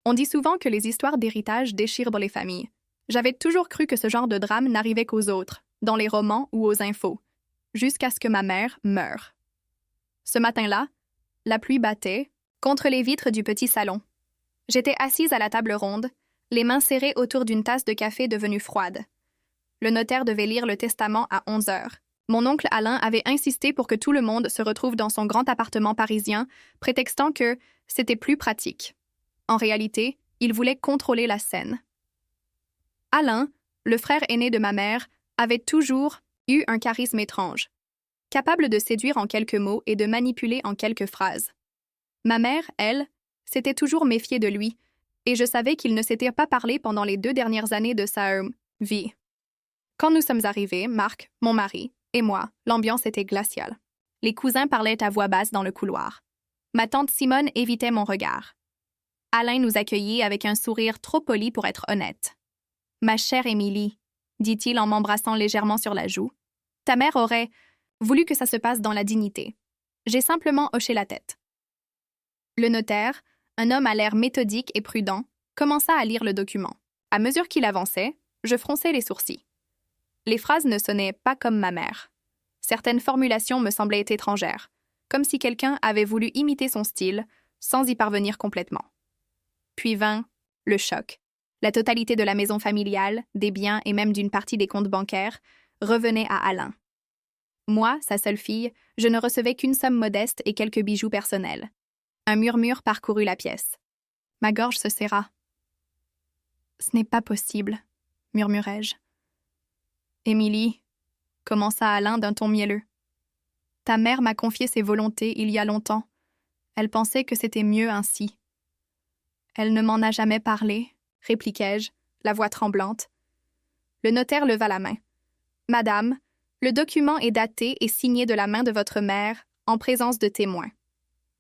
On dit souvent que les histoires d'héritage déchirent les familles. J'avais toujours cru que ce genre de drame n'arrivait qu'aux autres, dans les romans ou aux infos, jusqu'à ce que ma mère meure. Ce matin-là, la pluie battait contre les vitres du petit salon. J'étais assise à la table ronde, les mains serrées autour d'une tasse de café devenue froide. Le notaire devait lire le testament à 11 heures. Mon oncle Alain avait insisté pour que tout le monde se retrouve dans son grand appartement parisien, prétextant que c'était plus pratique. En réalité, il voulait contrôler la scène. Alain, le frère aîné de ma mère, avait toujours eu un charisme étrange, capable de séduire en quelques mots et de manipuler en quelques phrases. Ma mère, elle, s'était toujours méfiée de lui, et je savais qu'il ne s'était pas parlé pendant les 2 dernières années de sa vie. Quand nous sommes arrivés, Marc, mon mari, et moi, l'ambiance était glaciale. Les cousins parlaient à voix basse dans le couloir. Ma tante Simone évitait mon regard. Alain nous accueillit avec un sourire trop poli pour être honnête. « Ma chère Émilie, » dit-il en m'embrassant légèrement sur la joue, « ta mère aurait voulu que ça se passe dans la dignité. » J'ai simplement hoché la tête. Le notaire, un homme à l'air méthodique et prudent, commença à lire le document. À mesure qu'il avançait, je fronçais les sourcils. Les phrases ne sonnaient pas comme ma mère. Certaines formulations me semblaient étrangères, comme si quelqu'un avait voulu imiter son style sans y parvenir complètement. Puis vint le choc. La totalité de la maison familiale, des biens et même d'une partie des comptes bancaires revenait à Alain. Moi, sa seule fille, je ne recevais qu'une somme modeste et quelques bijoux personnels. Un murmure parcourut la pièce. Ma gorge se serra. « Ce n'est pas possible, » murmurai-je. « Émilie, » commença Alain d'un ton mielleux. « Ta mère m'a confié ses volontés il y a longtemps. Elle pensait que c'était mieux ainsi. » « Elle ne m'en a jamais parlé, » répliquai-je, la voix tremblante. Le notaire leva la main. « Madame, le document est daté et signé de la main de votre mère en présence de témoins. »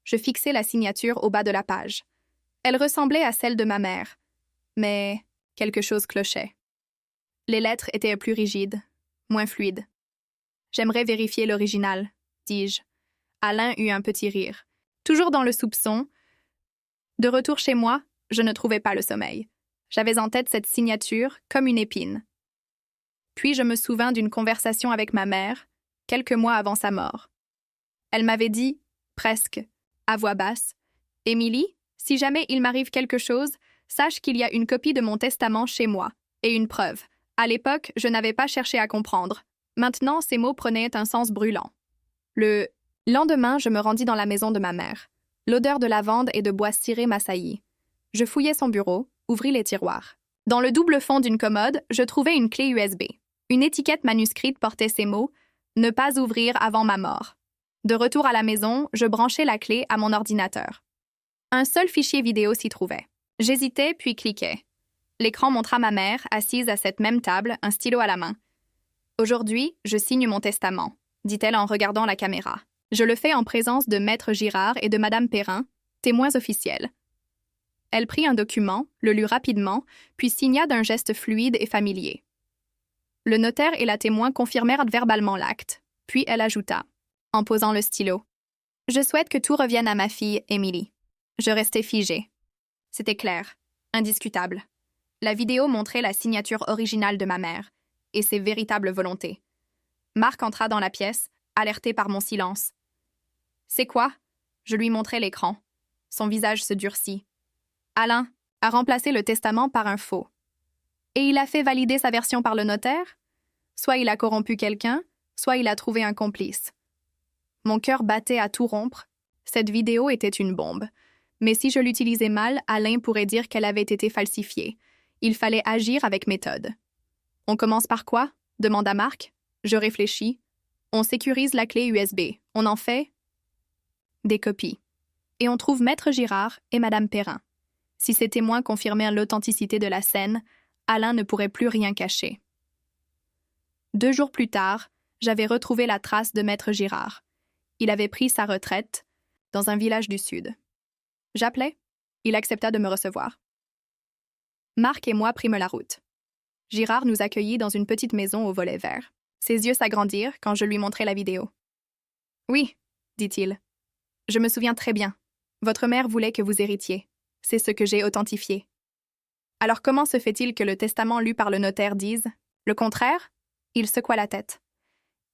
Je fixai la signature au bas de la page. Elle ressemblait à celle de ma mère, mais quelque chose clochait. Les lettres étaient plus rigides, moins fluides. « J'aimerais vérifier l'original, » dis-je. Alain eut un petit rire. Toujours dans le soupçon, de retour chez moi, je ne trouvais pas le sommeil. J'avais en tête cette signature comme une épine. Puis je me souvins d'une conversation avec ma mère, quelques mois avant sa mort. Elle m'avait dit, presque, à voix basse, « Émilie, si jamais il m'arrive quelque chose, sache qu'il y a une copie de mon testament chez moi, et une preuve. À l'époque, je n'avais pas cherché à comprendre. Maintenant, ces mots prenaient un sens brûlant. » Le lendemain, je me rendis dans la maison de ma mère. L'odeur de lavande et de bois ciré m'assaillit. Je fouillai son bureau, ouvris les tiroirs. Dans le double fond d'une commode, je trouvai une clé USB. Une étiquette manuscrite portait ces mots « Ne pas ouvrir avant ma mort ». De retour à la maison, je branchai la clé à mon ordinateur. Un seul fichier vidéo s'y trouvait. J'hésitais puis cliquai. L'écran montra ma mère, assise à cette même table, un stylo à la main. « Aujourd'hui, je signe mon testament », dit-elle en regardant la caméra. Je le fais en présence de Maître Girard et de Madame Perrin, témoins officiels. Elle prit un document, le lut rapidement, puis signa d'un geste fluide et familier. Le notaire et la témoin confirmèrent verbalement l'acte, puis elle ajouta, en posant le stylo, « Je souhaite que tout revienne à ma fille, Émilie. » Je restai figée. C'était clair, indiscutable. La vidéo montrait la signature originale de ma mère et ses véritables volontés. Marc entra dans la pièce, alerté par mon silence. « C'est quoi ?» Je lui montrai l'écran. Son visage se durcit. Alain a remplacé le testament par un faux. Et il a fait valider sa version par le notaire? Soit il a corrompu quelqu'un, soit il a trouvé un complice. Mon cœur battait à tout rompre. Cette vidéo était une bombe. Mais si je l'utilisais mal, Alain pourrait dire qu'elle avait été falsifiée. Il fallait agir avec méthode. « On commence par quoi ?» demanda Marc. Je réfléchis. « On sécurise la clé USB. On en fait des copies. Et on trouve Maître Girard et Madame Perrin. Si ces témoins confirmèrent l'authenticité de la scène, Alain ne pourrait plus rien cacher. » 2 jours plus tard, j'avais retrouvé la trace de Maître Girard. Il avait pris sa retraite dans un village du Sud. J'appelai. Il accepta de me recevoir. Marc et moi prîmes la route. Girard nous accueillit dans une petite maison au volet vert. Ses yeux s'agrandirent quand je lui montrai la vidéo. « Oui, dit-il. Je me souviens très bien. Votre mère voulait que vous héritiez. C'est ce que j'ai authentifié. Alors comment se fait-il que le testament lu par le notaire dise le contraire? Il secoua la tête.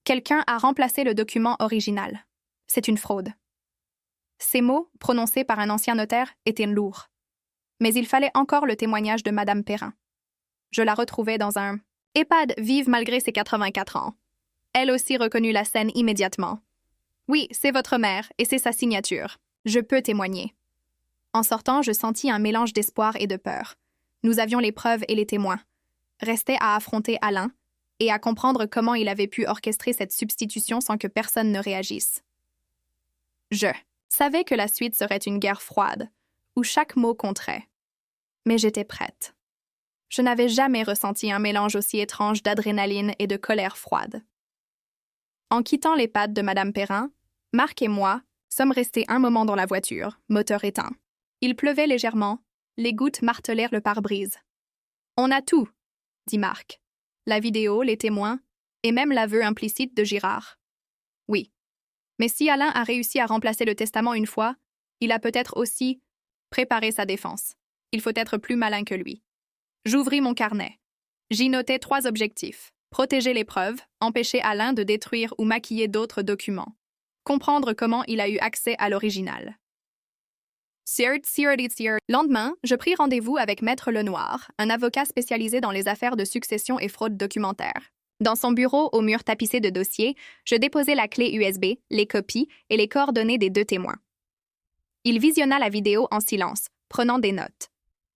Quelqu'un a remplacé le document original. C'est une fraude. Ces mots, prononcés par un ancien notaire, étaient lourds. Mais il fallait encore le témoignage de Madame Perrin. Je la retrouvais dans un EHPAD vive malgré ses 84 ans. Elle aussi reconnut la scène immédiatement. Oui, c'est votre mère et c'est sa signature. Je peux témoigner. En sortant, je sentis un mélange d'espoir et de peur. Nous avions les preuves et les témoins. Restait à affronter Alain et à comprendre comment il avait pu orchestrer cette substitution sans que personne ne réagisse. Je savais que la suite serait une guerre froide, où chaque mot compterait. Mais j'étais prête. Je n'avais jamais ressenti un mélange aussi étrange d'adrénaline et de colère froide. En quittant l'EHPAD de Madame Perrin, Marc et moi sommes restés un moment dans la voiture, moteur éteint. Il pleuvait légèrement, les gouttes martelèrent le pare-brise. « On a tout », dit Marc. La vidéo, les témoins, et même l'aveu implicite de Girard. Oui. Mais si Alain a réussi à remplacer le testament une fois, il a peut-être aussi préparé sa défense. Il faut être plus malin que lui. J'ouvris mon carnet. J'y notais 3 objectifs. Protéger les preuves, empêcher Alain de détruire ou maquiller d'autres documents. Comprendre comment il a eu accès à l'original. Lendemain, je pris rendez-vous avec Maître Lenoir, un avocat spécialisé dans les affaires de succession et fraude documentaire. Dans son bureau au mur tapissé de dossiers, je déposai la clé USB, les copies et les coordonnées des 2 témoins. Il visionna la vidéo en silence, prenant des notes.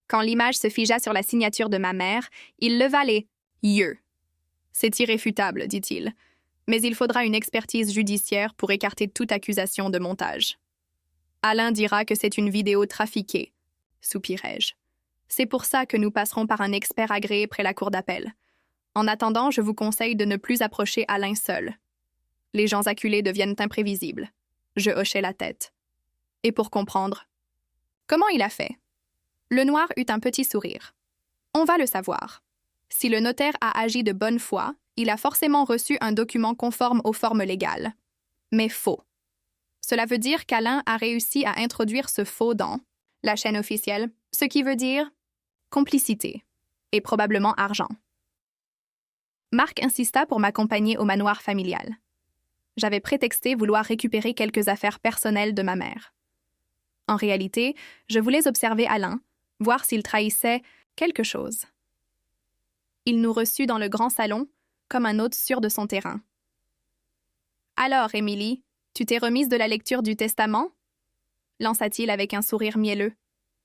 Quand l'image se figea sur la signature de ma mère, il leva les yeux. « C'est irréfutable, dit-il, mais il faudra une expertise judiciaire pour écarter toute accusation de montage. » Alain dira que c'est une vidéo trafiquée, soupirai-je. C'est pour ça que nous passerons par un expert agréé près la cour d'appel. En attendant, je vous conseille de ne plus approcher Alain seul. Les gens acculés deviennent imprévisibles. Je hochai la tête. Et pour comprendre, comment il a fait? Lenoir eut un petit sourire. On va le savoir. Si le notaire a agi de bonne foi, il a forcément reçu un document conforme aux formes légales. Mais faux. Cela veut dire qu'Alain a réussi à introduire ce faux dans la chaîne officielle, ce qui veut dire complicité et probablement argent. Marc insista pour m'accompagner au manoir familial. J'avais prétexté vouloir récupérer quelques affaires personnelles de ma mère. En réalité, je voulais observer Alain, voir s'il trahissait quelque chose. Il nous reçut dans le grand salon, comme un hôte sûr de son terrain. « Alors, Émilie, tu t'es remise de la lecture du testament » lança-t-il avec un sourire mielleux.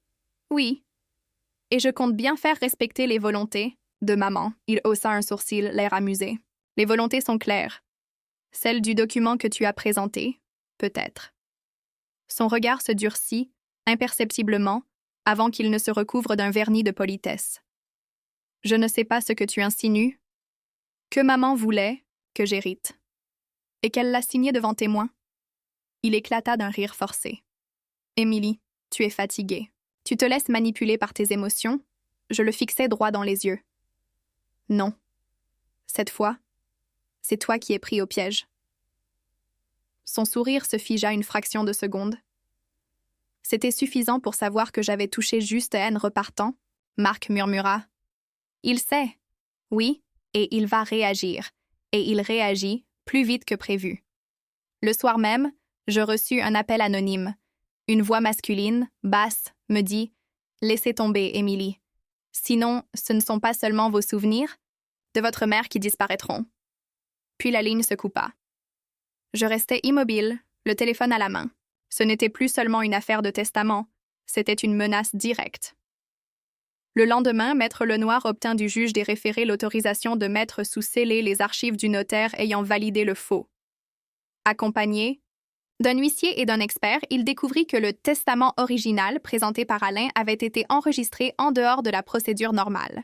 « Oui. Et je compte bien faire respecter les volontés de maman. » Il haussa un sourcil, l'air amusé. « Les volontés sont claires. Celle du document que tu as présenté, peut-être. » Son regard se durcit, imperceptiblement, avant qu'il ne se recouvre d'un vernis de politesse. « Je ne sais pas ce que tu insinues. Que maman voulait que j'hérite. Et qu'elle l'a signé devant témoin. » Il éclata d'un rire forcé. « Émilie, tu es fatiguée. Tu te laisses manipuler par tes émotions. » Je le fixai droit dans les yeux. « Non. Cette fois, c'est toi qui es pris au piège. » Son sourire se figea une fraction de seconde. C'était suffisant pour savoir que j'avais touché juste haine repartant. Marc murmura. « Il sait. Oui, et il va réagir. » Et il réagit plus vite que prévu. Le soir même, je reçus un appel anonyme. Une voix masculine, basse, me dit « Laissez tomber, Émilie. Sinon, ce ne sont pas seulement vos souvenirs de votre mère qui disparaîtront. » Puis la ligne se coupa. Je restais immobile, le téléphone à la main. Ce n'était plus seulement une affaire de testament, c'était une menace directe. Le lendemain, Maître Lenoir obtint du juge des référés l'autorisation de mettre sous scellé les archives du notaire ayant validé le faux. Accompagné d'un huissier et d'un expert, il découvrit que le testament original présenté par Alain avait été enregistré en dehors de la procédure normale.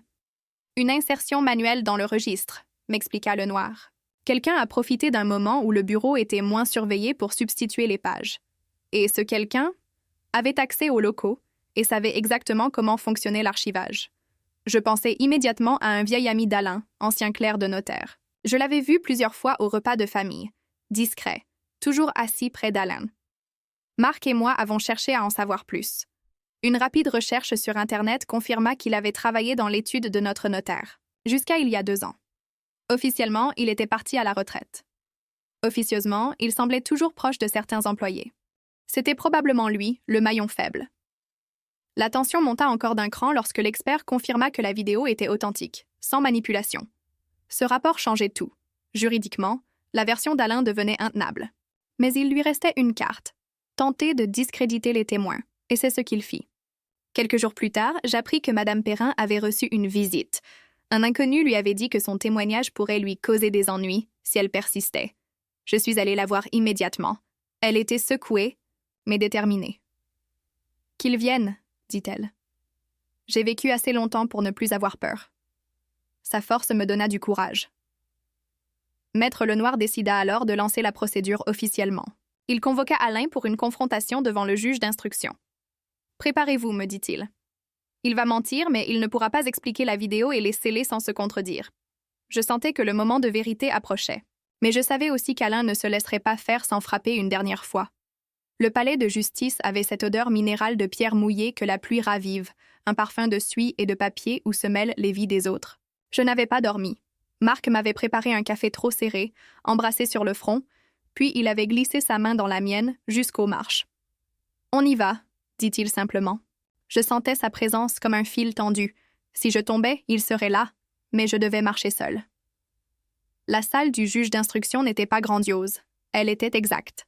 Une insertion manuelle dans le registre, m'expliqua Lenoir. Quelqu'un a profité d'un moment où le bureau était moins surveillé pour substituer les pages. Et ce quelqu'un avait accès aux locaux et savait exactement comment fonctionnait l'archivage. Je pensais immédiatement à un vieil ami d'Alain, ancien clerc de notaire. Je l'avais vu plusieurs fois au repas de famille, discret, toujours assis près d'Alain. Marc et moi avons cherché à en savoir plus. Une rapide recherche sur Internet confirma qu'il avait travaillé dans l'étude de notre notaire, jusqu'à il y a 2 ans. Officiellement, il était parti à la retraite. Officieusement, il semblait toujours proche de certains employés. C'était probablement lui, le maillon faible. La tension monta encore d'un cran lorsque l'expert confirma que la vidéo était authentique, sans manipulation. Ce rapport changeait tout. Juridiquement, la version d'Alain devenait intenable. Mais il lui restait une carte, tenter de discréditer les témoins, et c'est ce qu'il fit. Quelques jours plus tard, j'appris que Mme Perrin avait reçu une visite. Un inconnu lui avait dit que son témoignage pourrait lui causer des ennuis si elle persistait. Je suis allée la voir immédiatement. Elle était secouée, mais déterminée. « Qu'il vienne », dit-elle. J'ai vécu assez longtemps pour ne plus avoir peur. Sa force me donna du courage. Maître Lenoir décida alors de lancer la procédure officiellement. Il convoqua Alain pour une confrontation devant le juge d'instruction. « Préparez-vous », me dit-il. Il va mentir, mais il ne pourra pas expliquer la vidéo et les sceller sans se contredire. Je sentais que le moment de vérité approchait. Mais je savais aussi qu'Alain ne se laisserait pas faire sans frapper une dernière fois. Le palais de justice avait cette odeur minérale de pierre mouillée que la pluie ravive, un parfum de suie et de papier où se mêlent les vies des autres. Je n'avais pas dormi. Marc m'avait préparé un café trop serré, embrassé sur le front, puis il avait glissé sa main dans la mienne jusqu'aux marches. « On y va », dit-il simplement. Je sentais sa présence comme un fil tendu. Si je tombais, il serait là, mais je devais marcher seule. La salle du juge d'instruction n'était pas grandiose. Elle était exacte.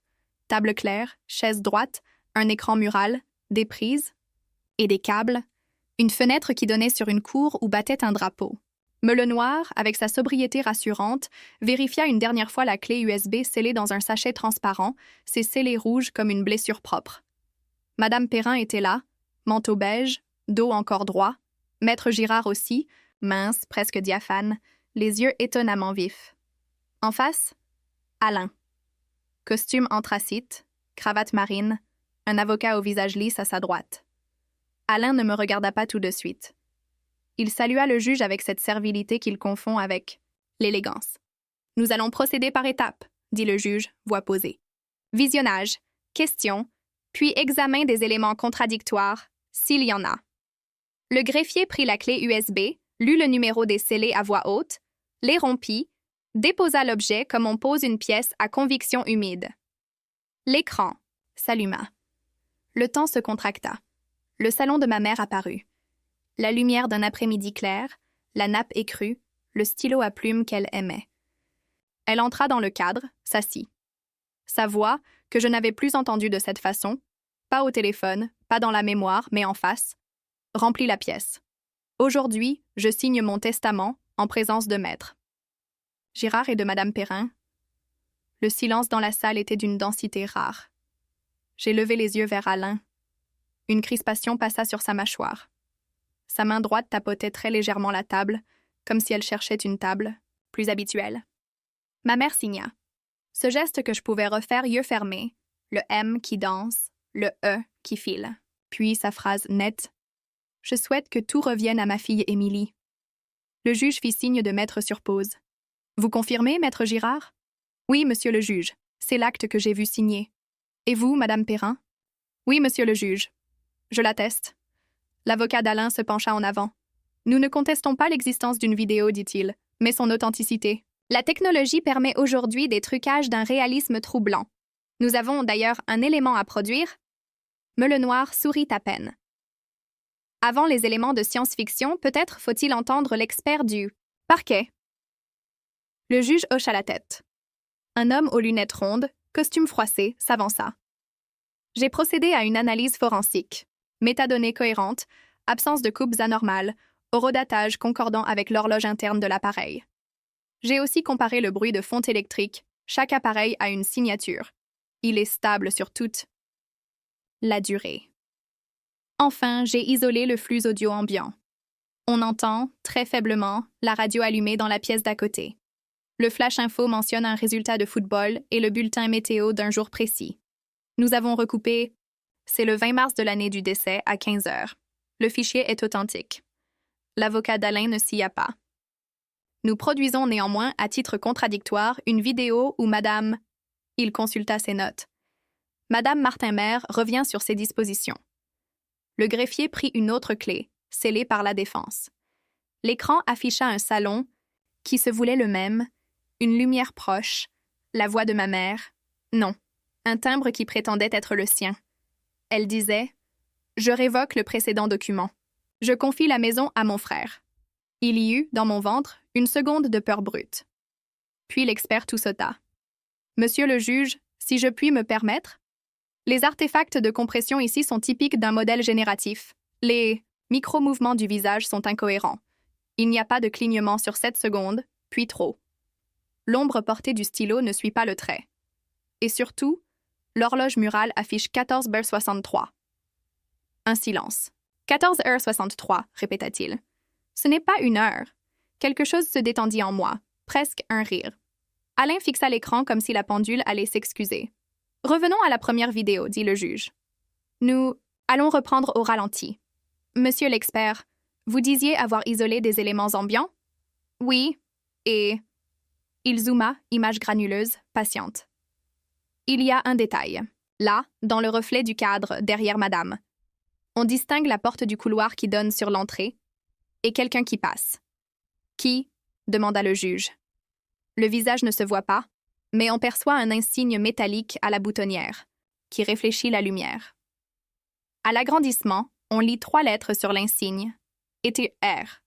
Table claire, chaise droite, un écran mural, des prises et des câbles, une fenêtre qui donnait sur une cour où battait un drapeau. Lenoir, avec sa sobriété rassurante, vérifia une dernière fois la clé USB scellée dans un sachet transparent, ses scellés rouges comme une blessure propre. Madame Perrin était là, manteau beige, dos encore droit, Maître Girard aussi, mince, presque diaphane, les yeux étonnamment vifs. En face, Alain. Costume anthracite, cravate marine, un avocat au visage lisse à sa droite. Alain ne me regarda pas tout de suite. Il salua le juge avec cette servilité qu'il confond avec l'élégance. « Nous allons procéder par étapes », dit le juge, voix posée. « Visionnage, questions, puis examen des éléments contradictoires, s'il y en a. » Le greffier prit la clé USB, lut le numéro des scellés à voix haute, les rompit, déposa l'objet comme on pose une pièce à conviction humide. L'écran s'alluma. Le temps se contracta. Le salon de ma mère apparut. La lumière d'un après-midi clair, la nappe écrue, le stylo à plume qu'elle aimait. Elle entra dans le cadre, s'assit. Sa voix, que je n'avais plus entendue de cette façon, pas au téléphone, pas dans la mémoire, mais en face, remplit la pièce. Aujourd'hui, je signe mon testament en présence de maître. Girard et de Madame Perrin. Le silence dans la salle était d'une densité rare. J'ai levé les yeux vers Alain. Une crispation passa sur sa mâchoire. Sa main droite tapotait très légèrement la table, comme si elle cherchait une table, plus habituelle. Ma mère signa. Ce geste que je pouvais refaire yeux fermés, le M qui danse, le E qui file. Puis sa phrase nette. « Je souhaite que tout revienne à ma fille Émilie. » Le juge fit signe de mettre sur pause. « Vous confirmez, maître Girard? »« Oui, monsieur le juge. C'est l'acte que j'ai vu signer. »« Et vous, madame Perrin? »« Oui, monsieur le juge. »« Je l'atteste. » L'avocat d'Alain se pencha en avant. « Nous ne contestons pas l'existence d'une vidéo, dit-il, mais son authenticité. La technologie permet aujourd'hui des trucages d'un réalisme troublant. Nous avons d'ailleurs un élément à produire. » Lenoir sourit à peine. Avant les éléments de science-fiction, peut-être faut-il entendre l'expert du parquet. Le juge hocha la tête. Un homme aux lunettes rondes, costume froissé, s'avança. J'ai procédé à une analyse forensique. Métadonnées cohérentes, absence de coupes anormales, horodatage concordant avec l'horloge interne de l'appareil. J'ai aussi comparé le bruit de fonte électrique. Chaque appareil a une signature. Il est stable sur toute la durée. Enfin, j'ai isolé le flux audio ambiant. On entend, très faiblement, la radio allumée dans la pièce d'à côté. Le flash info mentionne un résultat de football et le bulletin météo d'un jour précis. Nous avons recoupé. C'est le 20 mars de l'année du décès à 15 heures. Le fichier est authentique. L'avocat d'Alain ne s'y a pas. Nous produisons néanmoins, à titre contradictoire, une vidéo où Madame... Il consulta ses notes. Madame Martin-Mère revient sur ses dispositions. Le greffier prit une autre clé, scellée par la défense. L'écran afficha un salon qui se voulait le même, une lumière proche, la voix de ma mère. Non, un timbre qui prétendait être le sien. Elle disait « Je révoque le précédent document. Je confie la maison à mon frère. » Il y eut, dans mon ventre, une seconde de peur brute. Puis l'expert tout sauta. « Monsieur le juge, si je puis me permettre, les artefacts de compression ici sont typiques d'un modèle génératif. Les micro-mouvements du visage sont incohérents. Il n'y a pas de clignement sur 7 secondes, puis trop. L'ombre portée du stylo ne suit pas le trait. Et surtout, l'horloge murale affiche 14h63. Un silence. 14h63, répéta-t-il. Ce n'est pas une heure. Quelque chose se détendit en moi, presque un rire. Alain fixa l'écran comme si la pendule allait s'excuser. Revenons à la première vidéo, dit le juge. Nous allons reprendre au ralenti. Monsieur l'expert, vous disiez avoir isolé des éléments ambiants? Oui, et... Il zooma, image granuleuse, patiente. Il y a un détail. Là, dans le reflet du cadre, derrière madame. On distingue la porte du couloir qui donne sur l'entrée et quelqu'un qui passe. Qui? Demanda le juge. Le visage ne se voit pas, mais on perçoit un insigne métallique à la boutonnière, qui réfléchit la lumière. À l'agrandissement, on lit 3 lettres sur l'insigne. ETR.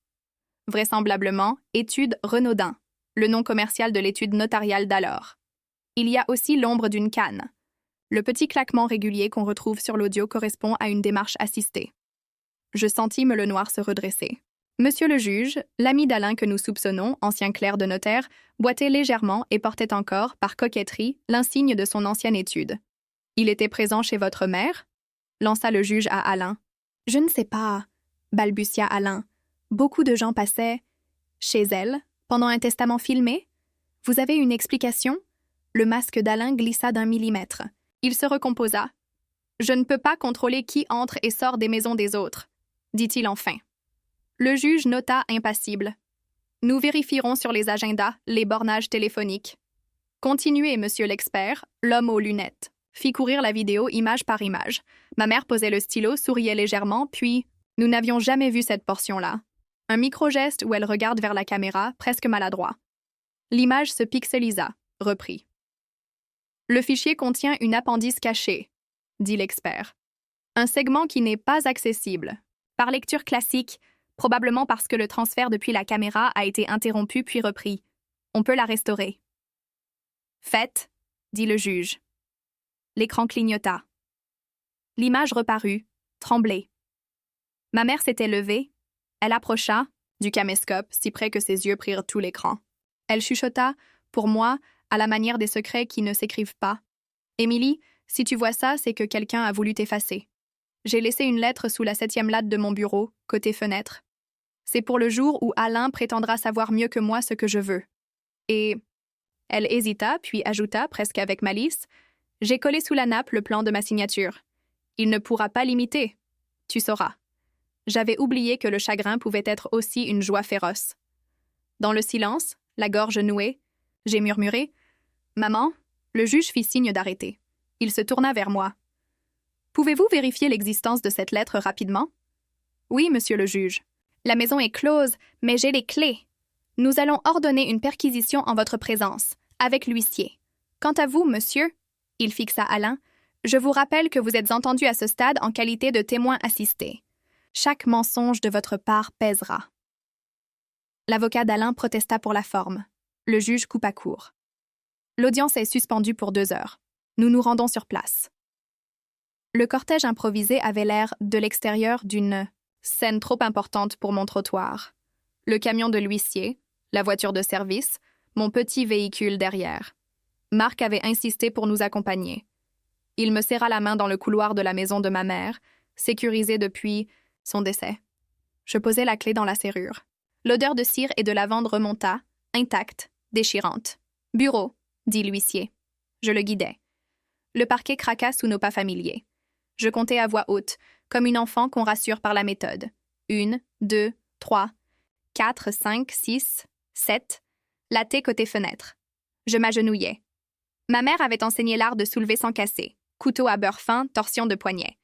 Vraisemblablement, étude Renaudin, le nom commercial de l'étude notariale d'alors. Il y a aussi l'ombre d'une canne. Le petit claquement régulier qu'on retrouve sur l'audio correspond à une démarche assistée. Je sentis me le noir se redresser. Monsieur le juge, l'ami d'Alain que nous soupçonnons, ancien clerc de notaire, boitait légèrement et portait encore, par coquetterie, l'insigne de son ancienne étude. Il était présent chez votre mère? Lança le juge à Alain. Je ne sais pas, balbutia Alain. Beaucoup de gens passaient chez elle, pendant un testament filmé? Vous avez une explication? Le masque d'Alain glissa d'1 millimètre. Il se recomposa. Je ne peux pas contrôler qui entre et sort des maisons des autres, dit-il enfin. Le juge nota impassible. Nous vérifierons sur les agendas les bornages téléphoniques. Continuez, monsieur l'expert, l'homme aux lunettes. Fit courir la vidéo image par image. Ma mère posait le stylo, souriait légèrement, puis nous n'avions jamais vu cette portion-là. Un micro-geste où elle regarde vers la caméra, presque maladroit. L'image se pixelisa, reprit. Le fichier contient une appendice cachée, dit l'expert. Un segment qui n'est pas accessible. Par lecture classique, probablement parce que le transfert depuis la caméra a été interrompu puis repris. On peut la restaurer. Faites, dit le juge. L'écran clignota. L'image reparut, tremblée. Ma mère s'était levée. Elle approcha, du caméscope, si près que ses yeux prirent tout l'écran. Elle chuchota, pour moi, à la manière des secrets qui ne s'écrivent pas. « Émilie, si tu vois ça, c'est que quelqu'un a voulu t'effacer. J'ai laissé une lettre sous la 7e latte de mon bureau, côté fenêtre. C'est pour le jour où Alain prétendra savoir mieux que moi ce que je veux. Et... » Elle hésita, puis ajouta, presque avec malice, « J'ai collé sous la nappe le plan de ma signature. Il ne pourra pas l'imiter. Tu sauras. » J'avais oublié que le chagrin pouvait être aussi une joie féroce. Dans le silence, la gorge nouée, j'ai murmuré « Maman ?» Le juge fit signe d'arrêter. Il se tourna vers moi. « Pouvez-vous vérifier l'existence de cette lettre rapidement? »« Oui, monsieur le juge. La maison est close, mais j'ai les clés. Nous allons ordonner une perquisition en votre présence, avec l'huissier. Quant à vous, monsieur, il fixa Alain, je vous rappelle que vous êtes entendu à ce stade en qualité de témoin assisté. Chaque mensonge de votre part pèsera. » L'avocat d'Alain protesta pour la forme. Le juge coupa court. L'audience est suspendue pour 2 heures. Nous nous rendons sur place. Le cortège improvisé avait l'air, de l'extérieur, d'une scène trop importante pour mon trottoir. Le camion de l'huissier, la voiture de service, mon petit véhicule derrière. Marc avait insisté pour nous accompagner. Il me serra la main dans le couloir de la maison de ma mère, sécurisée depuis son décès. Je posai la clé dans la serrure. L'odeur de cire et de lavande remonta, intacte, déchirante. « Bureau », dit l'huissier. Je le guidai. Le parquet craqua sous nos pas familiers. Je comptai à voix haute, comme une enfant qu'on rassure par la méthode. 1, 2, 3, 4, 5, 6, 7. Laté côté fenêtre. Je m'agenouillai. Ma mère avait enseigné l'art de soulever sans casser. Couteau à beurre fin, torsion de poignet.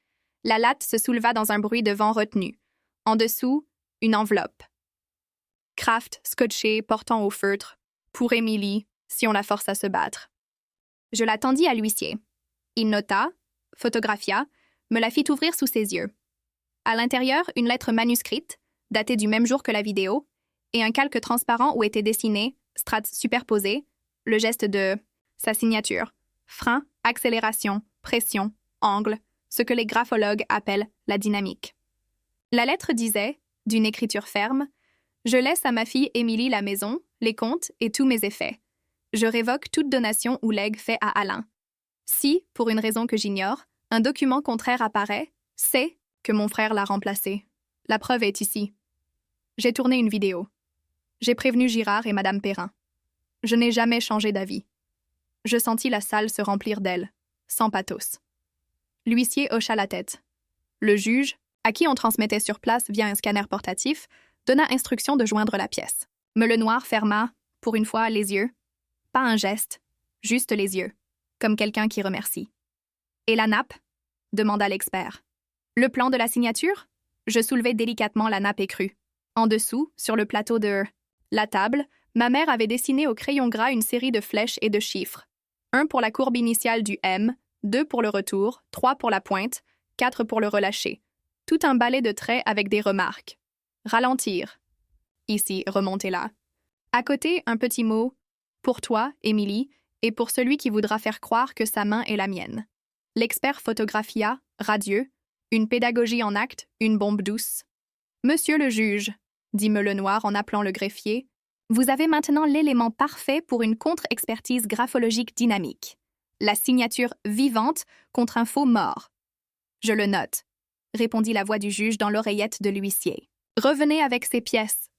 La latte se souleva dans un bruit de vent retenu. En dessous, une enveloppe. Kraft, scotché, portant au feutre. Pour Émilie, si on la force à se battre. Je la tendis à l'huissier. Il nota, photographia, me la fit ouvrir sous ses yeux. À l'intérieur, une lettre manuscrite, datée du même jour que la vidéo, et un calque transparent où était dessiné, strates superposées, le geste de sa signature. Frein, accélération, pression, angle, ce que les graphologues appellent la dynamique. La lettre disait, d'une écriture ferme, « Je laisse à ma fille Émilie la maison, les comptes et tous mes effets. Je révoque toute donation ou legs fait à Alain. Si, pour une raison que j'ignore, un document contraire apparaît, c'est que mon frère l'a remplacé. La preuve est ici. J'ai tourné une vidéo. J'ai prévenu Girard et Madame Perrin. Je n'ai jamais changé d'avis. Je sentis la salle se remplir d'elle, sans pathos. L'huissier hocha la tête. Le juge, à qui on transmettait sur place via un scanner portatif, donna instruction de joindre la pièce. Melenoir ferma, pour une fois, les yeux. Pas un geste, juste les yeux, comme quelqu'un qui remercie. « Et la nappe » demanda l'expert. « Le plan de la signature » Je soulevai délicatement la nappe écrue. En dessous, sur le plateau de la table, ma mère avait dessiné au crayon gras une série de flèches et de chiffres. 1 pour la courbe initiale du M, 2 pour le retour, 3 pour la pointe, 4 pour le relâcher. Tout un balai de traits avec des remarques. Ralentir. Ici, remonter là. À côté, un petit mot. Pour toi, Émilie, et pour celui qui voudra faire croire que sa main est la mienne. L'expert photographia, radieux, une pédagogie en acte, une bombe douce. Monsieur le juge, dit Melenoir en appelant le greffier, vous avez maintenant l'élément parfait pour une contre-expertise graphologique dynamique. La signature vivante contre un faux mort. Je le note, répondit la voix du juge dans l'oreillette de l'huissier. Revenez avec ces pièces.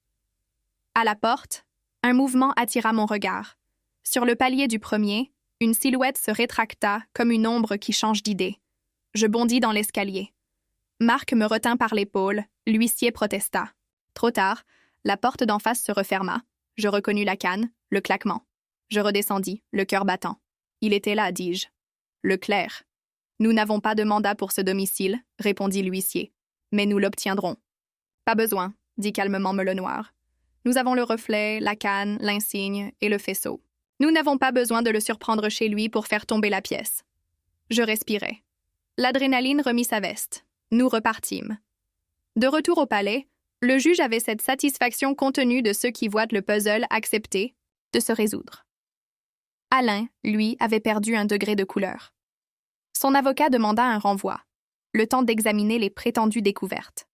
À la porte, un mouvement attira mon regard. Sur le palier du premier, une silhouette se rétracta comme une ombre qui change d'idée. Je bondis dans l'escalier. Marc me retint par l'épaule, l'huissier protesta. Trop tard, la porte d'en face se referma. Je reconnus la canne, le claquement. Je redescendis, le cœur battant. Il était là, dis-je. Le clerc. Nous n'avons pas de mandat pour ce domicile, répondit l'huissier. Mais nous l'obtiendrons. Pas besoin, dit calmement Melenoir. Nous avons le reflet, la canne, l'insigne et le faisceau. Nous n'avons pas besoin de le surprendre chez lui pour faire tomber la pièce. Je respirai. L'adrénaline remit sa veste. Nous repartîmes. De retour au palais, le juge avait cette satisfaction contenue de ceux qui voient le puzzle accepté, de se résoudre. Alain, lui, avait perdu un degré de couleur. Son avocat demanda un renvoi, le temps d'examiner les prétendues découvertes.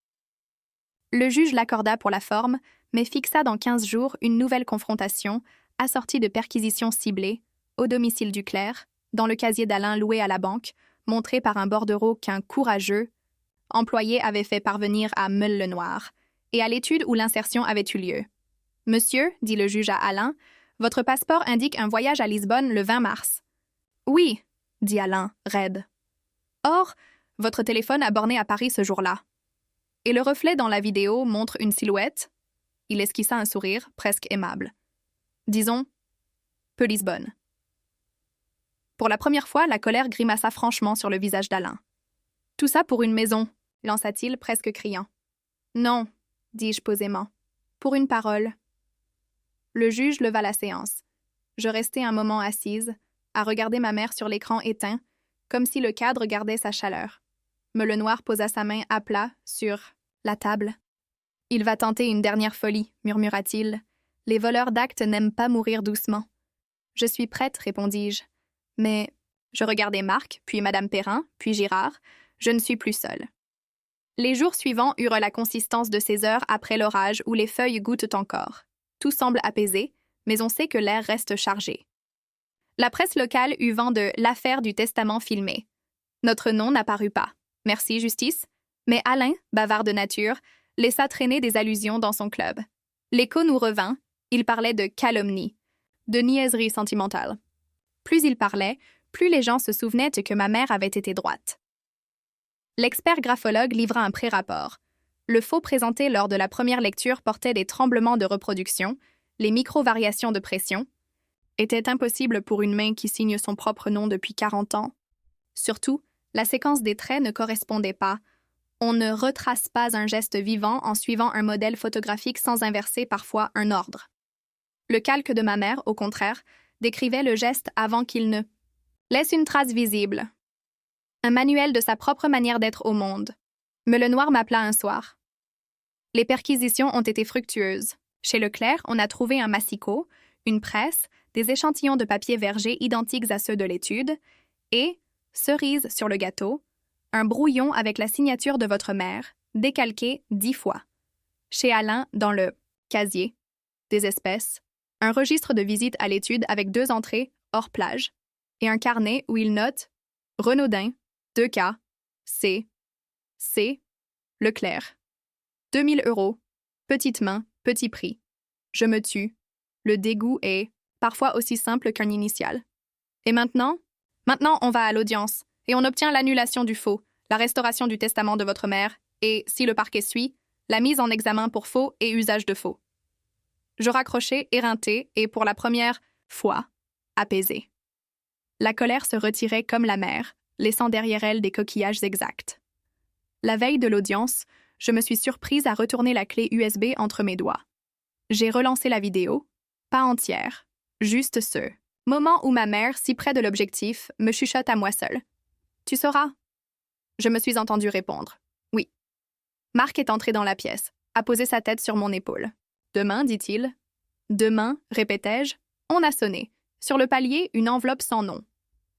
Le juge l'accorda pour la forme, mais fixa dans 15 jours une nouvelle confrontation, assortie de perquisitions ciblées, au domicile du clerc, dans le casier d'Alain loué à la banque, montré par un bordereau qu'un courageux employé avait fait parvenir à Melenoir, et à l'étude où l'insertion avait eu lieu. « Monsieur, dit le juge à Alain, votre passeport indique un voyage à Lisbonne le 20 mars. »« Oui, dit Alain, raide. « Or, votre téléphone a borné à Paris ce jour-là. » Et le reflet dans la vidéo montre une silhouette. Il esquissa un sourire, presque aimable. Disons, peu Lisbonne. Pour la première fois, la colère grimaça franchement sur le visage d'Alain. « Tout ça pour une maison, » lança-t-il, presque criant. « Non, dis-je posément. Pour une parole. » Le juge leva la séance. Je restai un moment assise, à regarder ma mère sur l'écran éteint, comme si le cadre gardait sa chaleur. Melenoir posa sa main à plat sur la table. « Il va tenter une dernière folie, murmura-t-il. Les voleurs d'actes n'aiment pas mourir doucement. »« Je suis prête, répondis-je. Mais je regardai Marc, puis Madame Perrin, puis Girard. Je ne suis plus seule. Les jours suivants eurent la consistance de ces heures après l'orage où les feuilles goûtent encore. Tout semble apaisé, mais on sait que l'air reste chargé. La presse locale eut vent de « l'affaire du testament filmé ». Notre nom n'apparut pas. Merci, justice. Mais Alain, bavard de nature, laissa traîner des allusions dans son club. L'écho nous revint, il parlait de calomnie, de niaiserie sentimentale. Plus il parlait, plus les gens se souvenaient que ma mère avait été droite. L'expert graphologue livra un pré-rapport. Le faux présenté lors de la première lecture portait des tremblements de reproduction, les micro-variations de pression. Était impossible pour une main qui signe son propre nom depuis 40 ans. Surtout, La séquence des traits ne correspondait pas. On ne retrace pas un geste vivant en suivant un modèle photographique sans inverser parfois un ordre. Le calque de ma mère, au contraire, décrivait le geste avant qu'il ne laisse une trace visible. Un manuel de sa propre manière d'être au monde. Melenoir m'appela un soir. Les perquisitions ont été fructueuses. Chez Leclerc, on a trouvé un massicot, une presse, des échantillons de papier verger identiques à ceux de l'étude et, cerise sur le gâteau, un brouillon avec la signature de votre mère, décalqué 10 fois. Chez Alain, dans le casier des espèces, un registre de visite à l'étude avec 2 entrées hors plage et un carnet où il note Renaudin, 2K, C, Leclerc. 2000 €, petite main, petit prix. Je me tue. Le dégoût est parfois aussi simple qu'un initial. Et maintenant? Maintenant, on va à l'audience et on obtient l'annulation du faux, la restauration du testament de votre mère et, si le parquet suit, la mise en examen pour faux et usage de faux. Je raccrochai, éreinté et, pour la première fois, apaisé. La colère se retirait comme la mer, laissant derrière elle des coquillages exacts. La veille de l'audience, je me suis surprise à retourner la clé USB entre mes doigts. J'ai relancé la vidéo, pas entière, juste ce moment où ma mère, si près de l'objectif, me chuchote à moi seule. « Tu sauras ?» Je me suis entendue répondre. « Oui. » Marc est entré dans la pièce, a posé sa tête sur mon épaule. « Demain, dit-il. »« Demain, répétai-je. » On a sonné. Sur le palier, une enveloppe sans nom.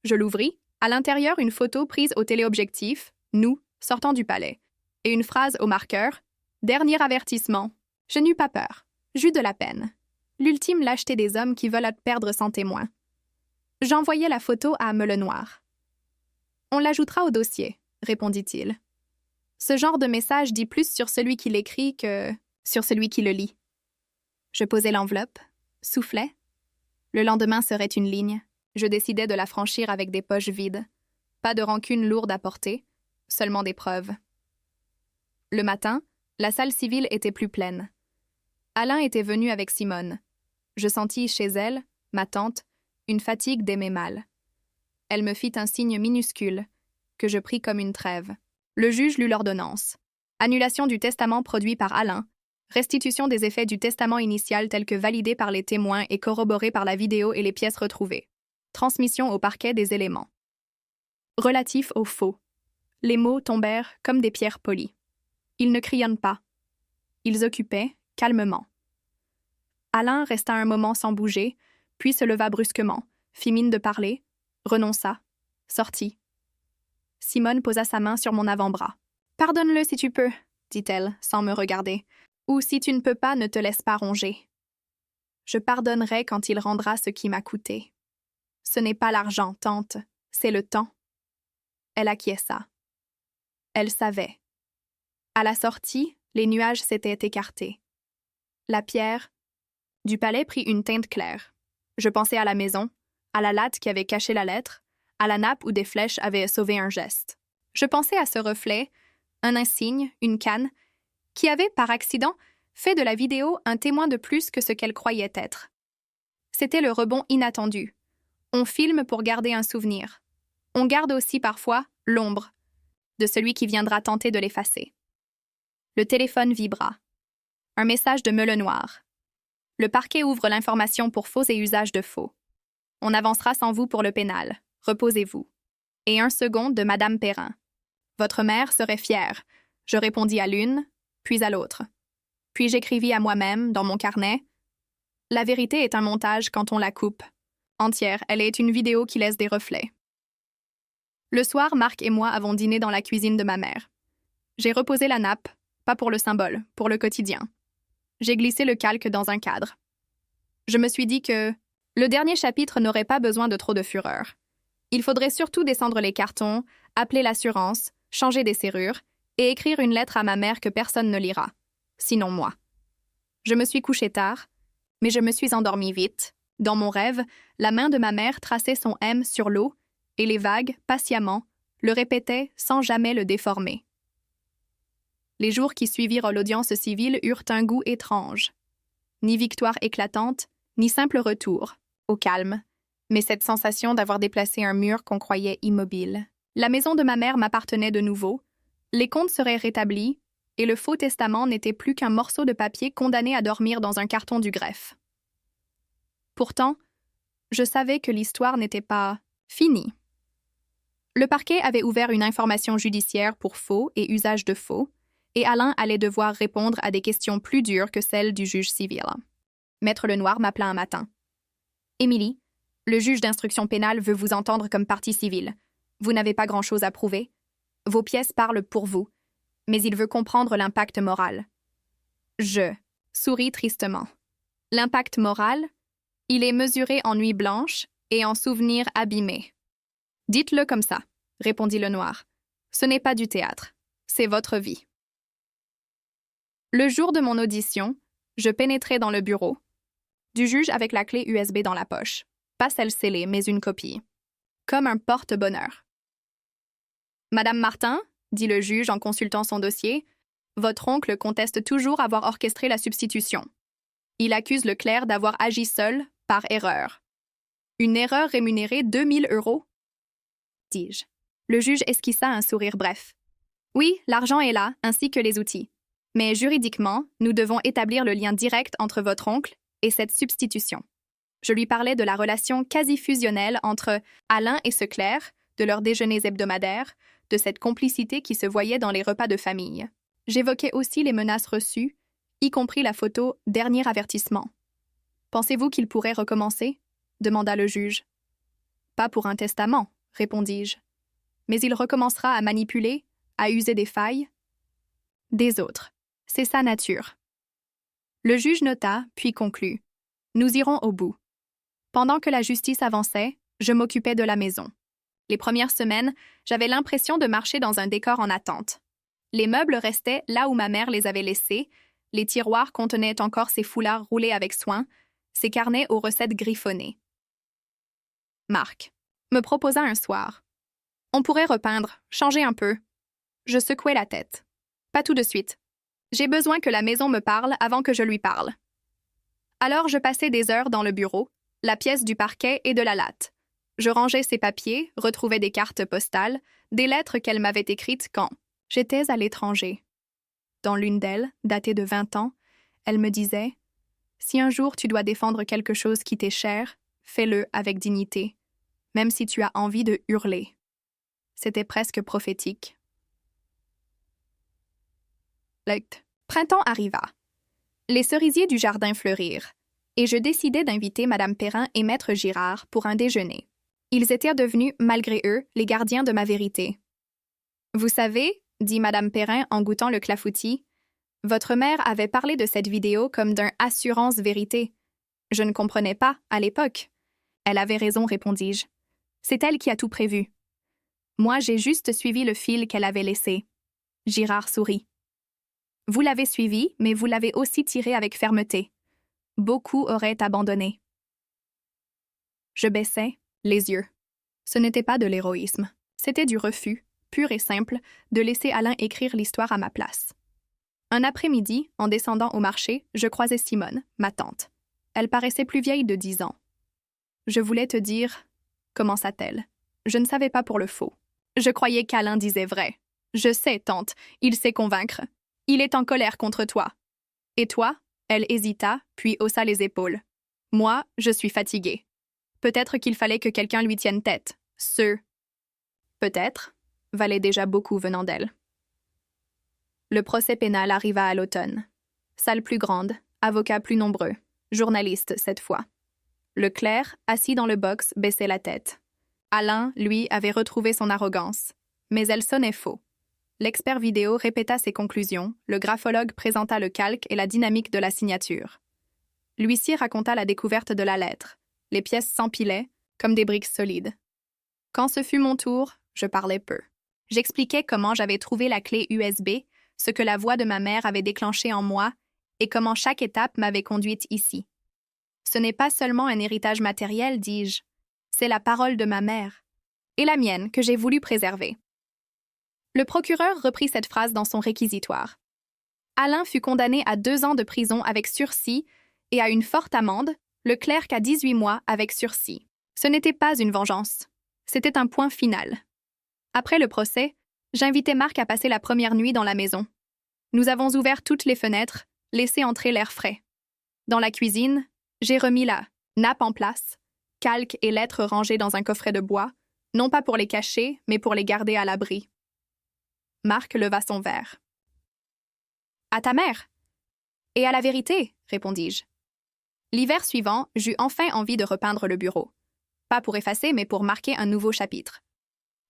Je l'ouvris. À l'intérieur, une photo prise au téléobjectif, nous, sortant du palais, et une phrase au marqueur. « Dernier avertissement. » Je n'eus pas peur. J'eus de la peine. L'ultime lâcheté des hommes qui veulent perdre sans témoin. J'envoyai la photo à Melenoir. « On l'ajoutera au dossier, » répondit-il. Ce genre de message dit plus sur celui qui l'écrit que sur celui qui le lit. Je posai l'enveloppe, soufflai. Le lendemain serait une ligne. Je décidai de la franchir avec des poches vides. Pas de rancune lourde à porter, seulement des preuves. Le matin, la salle civile était plus pleine. Alain était venu avec Simone. Je sentis chez elle, ma tante, une fatigue d'aimer mal. Elle me fit un signe minuscule, que je pris comme une trêve. Le juge lut l'ordonnance. Annulation du testament produit par Alain. Restitution des effets du testament initial tels que validés par les témoins et corroborés par la vidéo et les pièces retrouvées. Transmission au parquet des éléments. Relatif au faux. Les mots tombèrent comme des pierres polies. Ils ne crayonnent pas. Ils occupaient, calmement. Alain resta un moment sans bouger, puis se leva brusquement, fit mine de parler, renonça, sortit. Simone posa sa main sur mon avant-bras. « Pardonne-le si tu peux, » dit-elle, sans me regarder. « Ou si tu ne peux pas, ne te laisse pas ronger. Je pardonnerai quand il rendra ce qui m'a coûté. Ce n'est pas l'argent, tante, c'est le temps. » Elle acquiesça. Elle savait. À la sortie, les nuages s'étaient écartés. La pierre du palais prit une teinte claire. Je pensais à la maison, à la latte qui avait caché la lettre, à la nappe où des flèches avaient sauvé un geste. Je pensais à ce reflet, un insigne, une canne, qui avait, par accident, fait de la vidéo un témoin de plus que ce qu'elle croyait être. C'était le rebond inattendu. On filme pour garder un souvenir. On garde aussi parfois l'ombre de celui qui viendra tenter de l'effacer. Le téléphone vibra. Un message de Melenoir. Le parquet ouvre l'information pour faux et usage de faux. On avancera sans vous pour le pénal. Reposez-vous. Et un second de Madame Perrin. Votre mère serait fière. Je répondis à l'une, puis à l'autre. Puis j'écrivis à moi-même, dans mon carnet. La vérité est un montage quand on la coupe. Entière, elle est une vidéo qui laisse des reflets. Le soir, Marc et moi avons dîné dans la cuisine de ma mère. J'ai reposé la nappe, pas pour le symbole, pour le quotidien. J'ai glissé le calque dans un cadre. Je me suis dit que le dernier chapitre n'aurait pas besoin de trop de fureur. Il faudrait surtout descendre les cartons, appeler l'assurance, changer des serrures et écrire une lettre à ma mère que personne ne lira, sinon moi. Je me suis couchée tard, mais je me suis endormie vite. Dans mon rêve, la main de ma mère traçait son M sur l'eau et les vagues, patiemment, le répétaient sans jamais le déformer. Les jours qui suivirent l'audience civile eurent un goût étrange. Ni victoire éclatante, ni simple retour, au calme, mais cette sensation d'avoir déplacé un mur qu'on croyait immobile. La maison de ma mère m'appartenait de nouveau, les comptes seraient rétablis, et le faux testament n'était plus qu'un morceau de papier condamné à dormir dans un carton du greffe. Pourtant, je savais que l'histoire n'était pas finie. Le parquet avait ouvert une information judiciaire pour faux et usage de faux, et Alain allait devoir répondre à des questions plus dures que celles du juge civil. Maître Lenoir m'appela un matin. « Émilie, le juge d'instruction pénale veut vous entendre comme partie civile. Vous n'avez pas grand-chose à prouver. Vos pièces parlent pour vous, mais il veut comprendre l'impact moral. » Je souris tristement. L'impact moral, il est mesuré en nuit blanche et en souvenirs abîmés. « Dites-le comme ça, » répondit Lenoir. « Ce n'est pas du théâtre, c'est votre vie. » Le jour de mon audition, je pénétrai dans le bureau du juge avec la clé USB dans la poche. Pas celle scellée, mais une copie. Comme un porte-bonheur. « Madame Martin, » dit le juge en consultant son dossier, « votre oncle conteste toujours avoir orchestré la substitution. Il accuse le clerc d'avoir agi seul, par erreur. Une erreur rémunérée 2000 €, dis-je. Le juge esquissa un sourire bref. Oui, l'argent est là, ainsi que les outils. Mais juridiquement, nous devons établir le lien direct entre votre oncle et cette substitution. Je lui parlais de la relation quasi fusionnelle entre Alain et ce clerc, de leurs déjeuners hebdomadaires, de cette complicité qui se voyait dans les repas de famille. J'évoquais aussi les menaces reçues, y compris la photo « Dernier avertissement ». « Pensez-vous qu'il pourrait recommencer » demanda le juge. « Pas pour un testament », répondis-je. « Mais il recommencera à manipuler, à user des failles. » Des autres. C'est sa nature. Le juge nota, puis conclut. Nous irons au bout. Pendant que la justice avançait, je m'occupais de la maison. Les premières semaines, j'avais l'impression de marcher dans un décor en attente. Les meubles restaient là où ma mère les avait laissés, les tiroirs contenaient encore ses foulards roulés avec soin, ses carnets aux recettes griffonnées. Marc me proposa un soir. On pourrait repeindre, changer un peu. Je secouai la tête. Pas tout de suite. J'ai besoin que la maison me parle avant que je lui parle. Alors je passais des heures dans le bureau, la pièce du parquet et de la latte. Je rangeais ses papiers, retrouvais des cartes postales, des lettres qu'elle m'avait écrites quand j'étais à l'étranger. Dans l'une d'elles, datée de 20 ans, elle me disait « Si un jour tu dois défendre quelque chose qui t'est cher, fais-le avec dignité, même si tu as envie de hurler. » C'était presque prophétique. Le printemps arriva. Les cerisiers du jardin fleurirent, et je décidai d'inviter Madame Perrin et Maître Girard pour un déjeuner. Ils étaient devenus, malgré eux, les gardiens de ma vérité. « Vous savez, » dit Madame Perrin en goûtant le clafoutis, « votre mère avait parlé de cette vidéo comme d'un « assurance-vérité ». Je ne comprenais pas, à l'époque. Elle avait raison, répondis-je. C'est elle qui a tout prévu. Moi, j'ai juste suivi le fil qu'elle avait laissé. Girard sourit. Vous l'avez suivi, mais vous l'avez aussi tiré avec fermeté. Beaucoup auraient abandonné. Je baissais les yeux. Ce n'était pas de l'héroïsme. C'était du refus, pur et simple, de laisser Alain écrire l'histoire à ma place. Un après-midi, en descendant au marché, je croisai Simone, ma tante. Elle paraissait plus vieille de 10 ans. « Je voulais te dire... » commença-t-elle. Je ne savais pas pour le faux. Je croyais qu'Alain disait vrai. « Je sais, tante, il sait convaincre. Il est en colère contre toi. » « Et toi ?» Elle hésita, puis haussa les épaules. « Moi, je suis fatiguée. Peut-être qu'il fallait que quelqu'un lui tienne tête. Peut-être, valait déjà beaucoup venant d'elle. Le procès pénal arriva à l'automne. Salle plus grande, avocats plus nombreux, journalistes cette fois. Le clerc, assis dans le box, baissait la tête. Alain, lui, avait retrouvé son arrogance. Mais elle sonnait faux. L'expert vidéo répéta ses conclusions, le graphologue présenta le calque et la dynamique de la signature. L'huissier raconta la découverte de la lettre. Les pièces s'empilaient, comme des briques solides. Quand ce fut mon tour, je parlais peu. J'expliquais comment j'avais trouvé la clé USB, ce que la voix de ma mère avait déclenché en moi et comment chaque étape m'avait conduite ici. Ce n'est pas seulement un héritage matériel, dis-je, c'est la parole de ma mère, et la mienne que j'ai voulu préserver. Le procureur reprit cette phrase dans son réquisitoire. Alain fut condamné à 2 ans de prison avec sursis et à une forte amende, le clerc à 18 mois avec sursis. Ce n'était pas une vengeance, c'était un point final. Après le procès, j'invitai Marc à passer la première nuit dans la maison. Nous avons ouvert toutes les fenêtres, laissé entrer l'air frais. Dans la cuisine, j'ai remis la nappe en place, calques et lettres rangées dans un coffret de bois, non pas pour les cacher, mais pour les garder à l'abri. Marc leva son verre. « À ta mère !»« Et à la vérité !» répondis-je. L'hiver suivant, j'eus enfin envie de repeindre le bureau. Pas pour effacer, mais pour marquer un nouveau chapitre.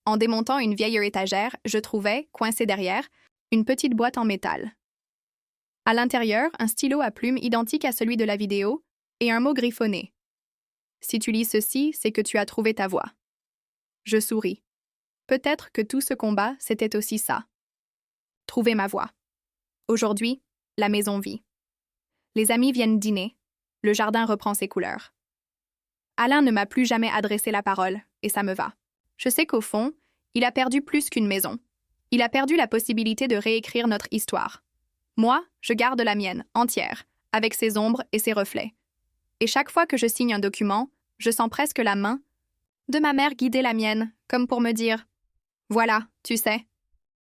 En démontant une vieille étagère, je trouvais, coincée derrière, une petite boîte en métal. À l'intérieur, un stylo à plume identique à celui de la vidéo et un mot griffonné. « Si tu lis ceci, c'est que tu as trouvé ta voie. » Je souris. Peut-être que tout ce combat, c'était aussi ça. Trouver ma voie. Aujourd'hui, la maison vit. Les amis viennent dîner. Le jardin reprend ses couleurs. Alain ne m'a plus jamais adressé la parole, et ça me va. Je sais qu'au fond, il a perdu plus qu'une maison. Il a perdu la possibilité de réécrire notre histoire. Moi, je garde la mienne, entière, avec ses ombres et ses reflets. Et chaque fois que je signe un document, je sens presque la main de ma mère guider la mienne, comme pour me dire « Voilà, tu sais,